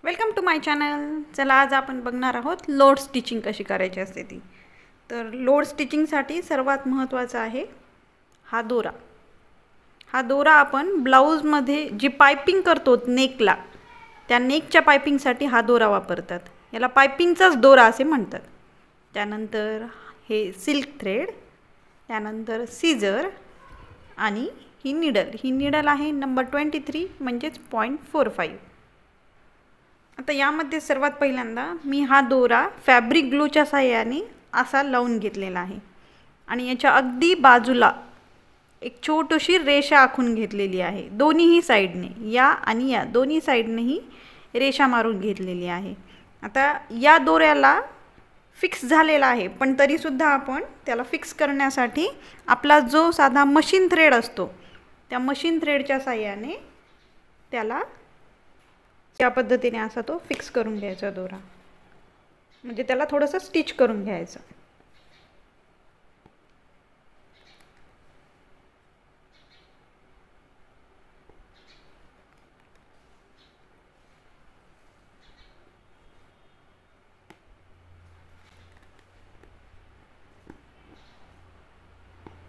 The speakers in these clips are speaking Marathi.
Welcome to my channel. चला आज आपण बघणार आहोत लोड स्टिचिंग कशी करायची असते ती. तर लोड स्टिचिंगसाठी सर्वात महत्त्वाचा आहे हा दोरा. हा दोरा आपण ब्लाऊजमध्ये जी पायपिंग करतो नेकला, त्या नेकच्या पायपिंगसाठी हा दोरा वापरतात. याला पायपिंगचाच दोरा असे म्हणतात. त्यानंतर हे सिल्क थ्रेड, त्यानंतर सीजर आणि ही निडल आहे नंबर 23 म्हणजेच 0.45. आता यामध्ये सर्वात पहिल्यांदा मी हा दोरा फॅब्रिक ग्लूच्या साहाय्याने असा लावून घेतलेला आहे आणि याच्या अगदी बाजूला एक छोटीशी रेषा आखून घेतलेली आहे. दोन्हीही साईडने, या आणि या दोन्ही साईडनेही रेषा मारून घेतलेली आहे. आता या दोऱ्याला फिक्स झालेला आहे, पण तरीसुद्धा आपण त्याला फिक्स करण्यासाठी आपला जो साधा मशीन थ्रेड असतो, त्या मशीन थ्रेडच्या साहाय्याने त्याला त्या पद्धतीने असा तो फिक्स करून घ्यायचा दोरा, म्हणजे त्याला थोडंसं स्टिच करून घ्यायचं.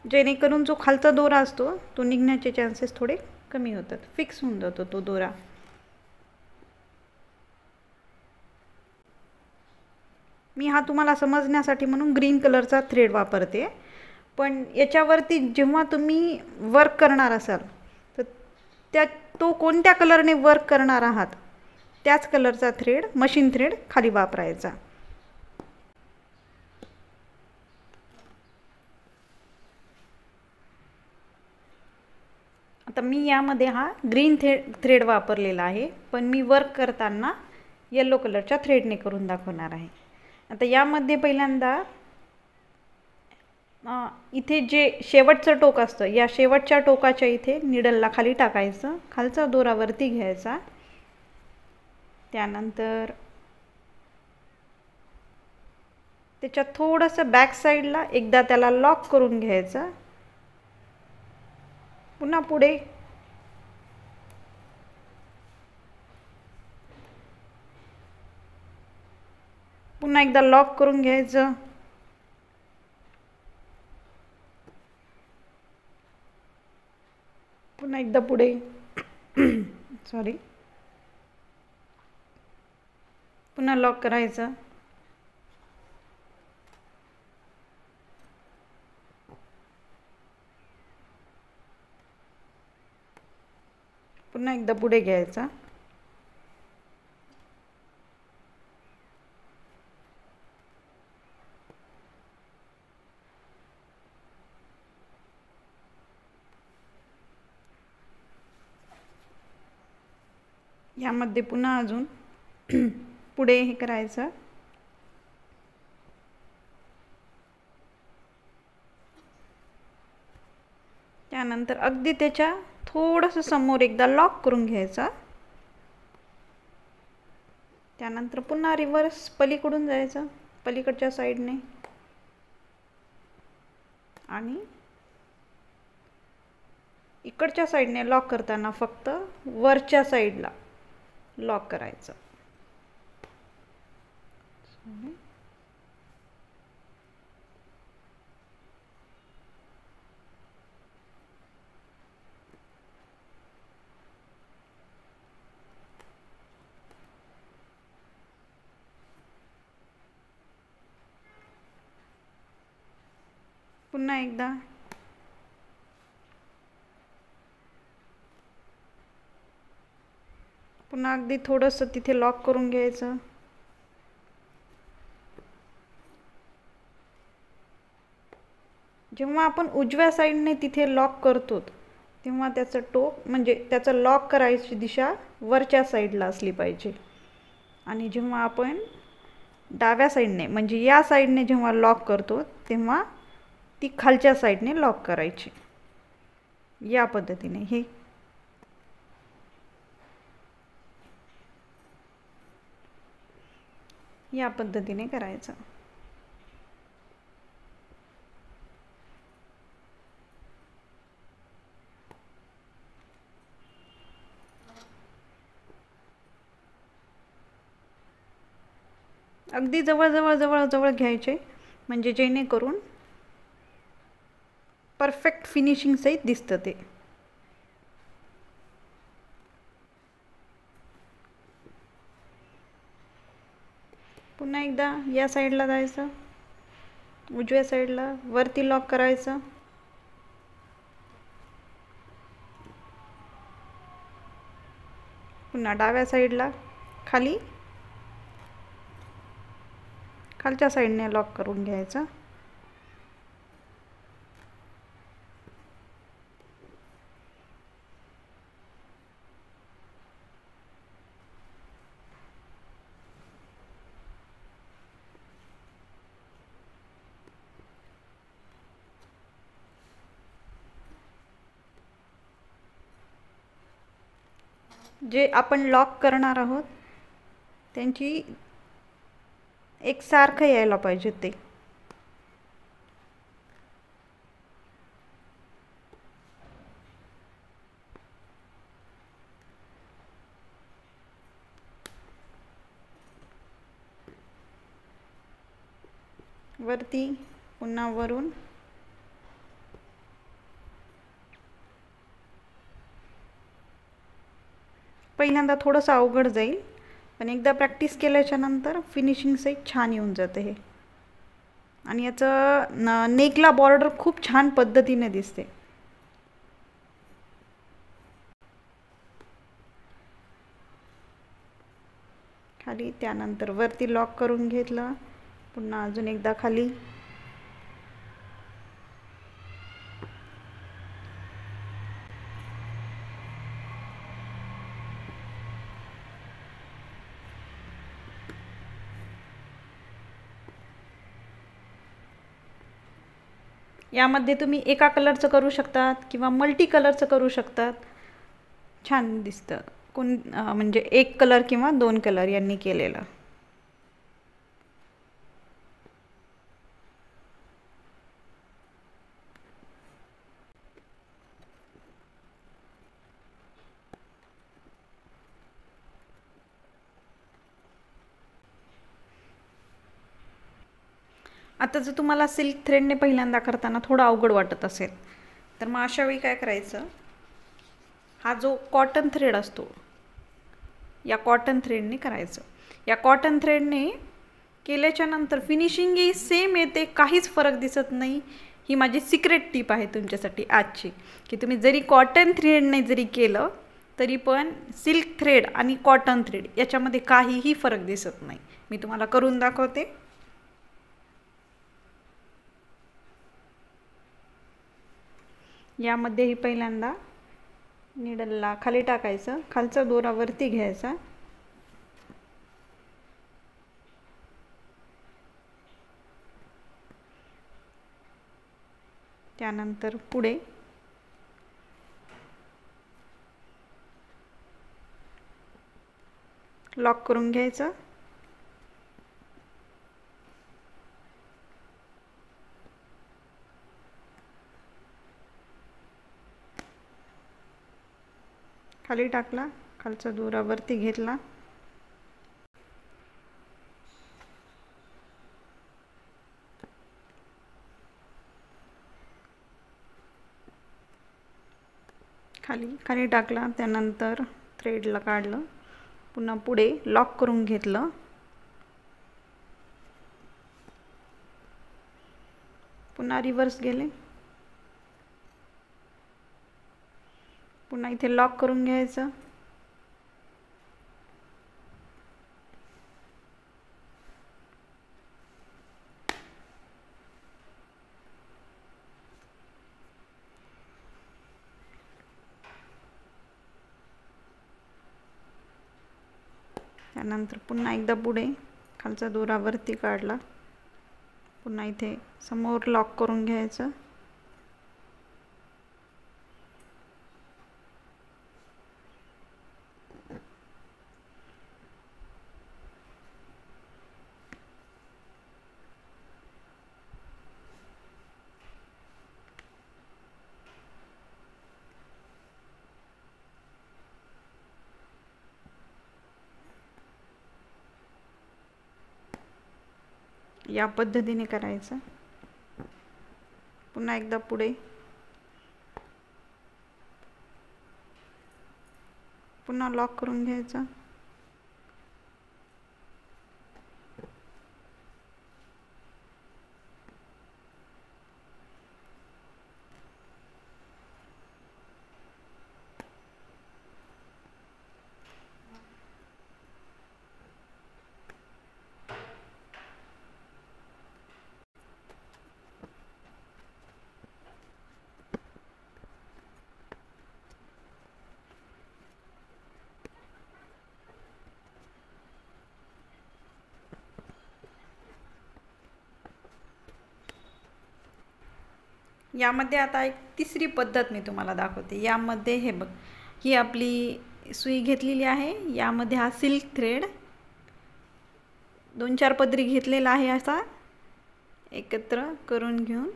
जेणेकरून जो खालचा दोरा असतो तो निघण्याचे चान्सेस थोडे कमी होतात, फिक्स होऊन जातो तो दोरा. मी हा तुम्हाला समजण्यासाठी म्हणून ग्रीन कलरचा थ्रेड वापरते, पण याच्यावरती जेव्हा तुम्ही वर्क करणार असाल तर तो कोणत्या कलरने वर्क करणार आहात त्याच कलरचा थ्रेड, मशीन थ्रेड खाली वापरायचा. आता मी यामध्ये हा ग्रीन थ्रेड वापरलेला आहे, पण मी वर्क करताना येलो कलरच्या थ्रेडने करून दाखवणार आहे. आता यामध्ये पहिल्यांदा इथे जे शेवटचं टोक असतं, या शेवटच्या टोकाच्या इथे निडलला खाली टाकायचं, खालचा दोरा वरती घ्यायचा. त्यानंतर त्याच्या थोडंसं बॅक साईडला एकदा त्याला लॉक करून घ्यायचं. पुन्हा पुढे पुन्हा एकदा लॉक करून घ्यायचं. पुन्हा एकदा पुढे सॉरी पुन्हा लॉक करायचं. पुन्हा एकदा पुढे घ्यायचा. यामध्ये पुन्हा अजून पुढे हे करायचं. त्यानंतर अगदी त्याच्या थोडंसं समोर एकदा लॉक करून घ्यायचा. त्यानंतर पुन्हा रिव्हर्स पलीकडून जायचं, पलीकडच्या साईडने, आणि इकडच्या साईडने लॉक करताना फक्त वरच्या साईडला लॉक करायचं. पुन्हा एकदा पुन्हा अगदी थोडंसं तिथे लॉक करून घ्यायचं. जेव्हा आपण उजव्या साईडने तिथे लॉक करतो तेव्हा त्याचं टोक, म्हणजे त्याचं लॉक करायची दिशा वरच्या साईडला असली पाहिजे, आणि जेव्हा आपण डाव्या साईडने म्हणजे या साईडने जेव्हा लॉक करतो तेव्हा ती खालच्या साईडने लॉक करायची. या पद्धतीने हे या पद्धतीने करायचं. अगदी जवळ घ्यायचे, म्हणजे जेणेकरून परफेक्ट फिनिशिंग सहित दिसतं ते. पुन्हा एकदा या साईडला जायचं, उजव्या साईडला वरती लॉक करायचं. पुन्हा डाव्या साईडला खाली खालच्या साईडने लॉक करून घ्यायचं. जे आपण लॉक करणार आहोत त्यांची एकसारखं यायला पाहिजे ते. वरती पुन्हा वरून पहिल्यांदा थोडंसं अवघड जाईल, पण एकदा प्रॅक्टिस केल्याच्या नंतर फिनिशिंग सहित छान येऊन जातं हे. आणि याचं नेकला बॉर्डर खूप छान पद्धतीने दिसते. खाली त्यानंतर वरती लॉक करून घेतलं, पुन्हा अजून एकदा खाली. यामध्ये तुम्ही एका कलरचं करू शकतात किंवा मल्टी कलरचं करू शकतात. छान दिसतं. म्हणजे एक कलर किंवा 2 कलर यांनी केलेलं. आता जर तुम्हाला सिल्क थ्रेडने पहिल्यांदा करताना थोडं अवघड वाटत असेल, तर मग अशा वेळी काय करायचं, हा जो कॉटन थ्रेड असतो या कॉटन थ्रेडने करायचं. या कॉटन थ्रेडने केल्याच्या नंतर फिनिशिंग ही सेम येते, काहीच फरक दिसत नाही. ही माझी सिक्रेट टिप आहे तुमच्यासाठी आजची, की तुम्ही जरी कॉटन थ्रेडने जरी केलं तरी पण सिल्क थ्रेड आणि कॉटन थ्रेड याच्यामध्ये काहीही फरक दिसत नाही. मी तुम्हाला करून दाखवते. यामध्येही पहिल्यांदा निडलला खाली टाकायचं, खालचा दोरा वरती घ्यायचा, त्यानंतर पुढे लॉक करून घ्यायचं. खाली टाकला, खालचा दोरा वरती घेतला, खाली टाकला, त्यानंतर थ्रेडला काढलं, पुन्हा पुढे लॉक करून घेतलं, पुन्हा रिवर्स गेले, पुन्हा इथे लॉक करून घ्यायचं, त्यानंतर पुन्हा एकदा पुढे खालचा दोरा वरती काढला, पुन्हा इथे समोर लॉक करून घ्यायचं, या पद्धतीने करायचं. पुन्हा एकदा पुढे, पुन्हा लॉक करून घ्यायचं. यामध्ये आता एक तिसरी पद्धत मी तुम्हाला दाखवते. यामध्ये हे बघ, ही आपली सुई घेतलेली आहे. यामध्ये हा सिल्क थ्रेड 2-4 पदरी घेतलेला आहे, असा एकत्र करून घेऊन,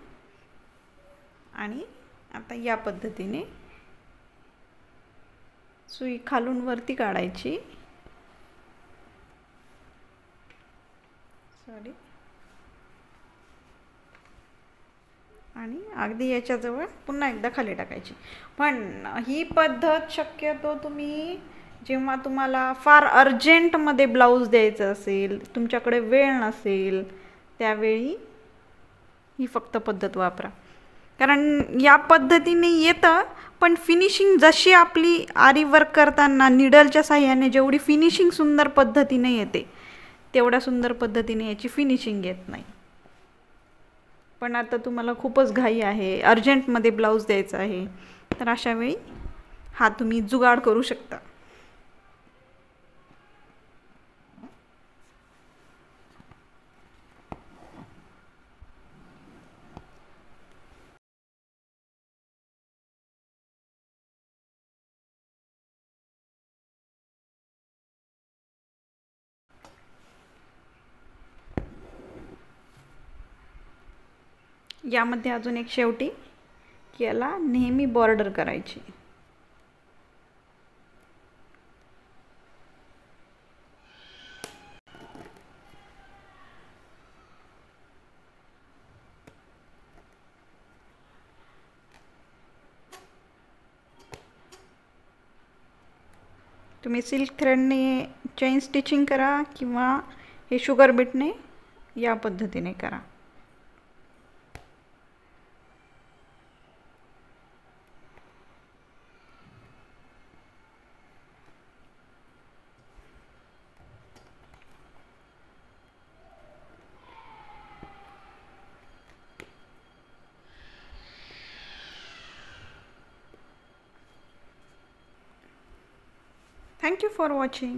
आणि आता या पद्धतीने सुई खालून वरती काढायची. आणि अगदी याच्याजवळ पुन्हा एकदा खाली टाकायची. पण ही पद्धत शक्यतो तुम्ही जेव्हा तुम्हाला फार अर्जंटमध्ये ब्लाऊज द्यायचं असेल, तुमच्याकडे वेळ नसेल, त्यावेळी ही फक्त पद्धत वापरा. कारण या पद्धतीने येतं, पण फिनिशिंग जशी आपली आरी वर्क करताना निडलच्या साह्याने जेवढी फिनिशिंग सुंदर पद्धतीने येते, तेवढ्या सुंदर पद्धतीने याची फिनिशिंग येत नाही. पण आता तुम्हाला खूपच घाई आहे, अर्जंटमध्ये ब्लाऊज द्यायचा आहे, तर अशा वेळी हा तुम्ही जुगाड करू शकता. यामध्ये अजून एक शेवटी, की याला नेहमी बॉर्डर करायची. तुम्ही सिल्क थ्रेडने चेन स्टिचिंग करा किंवा हे शुगर बीटने या पद्धतीने करा. Thank you for watching.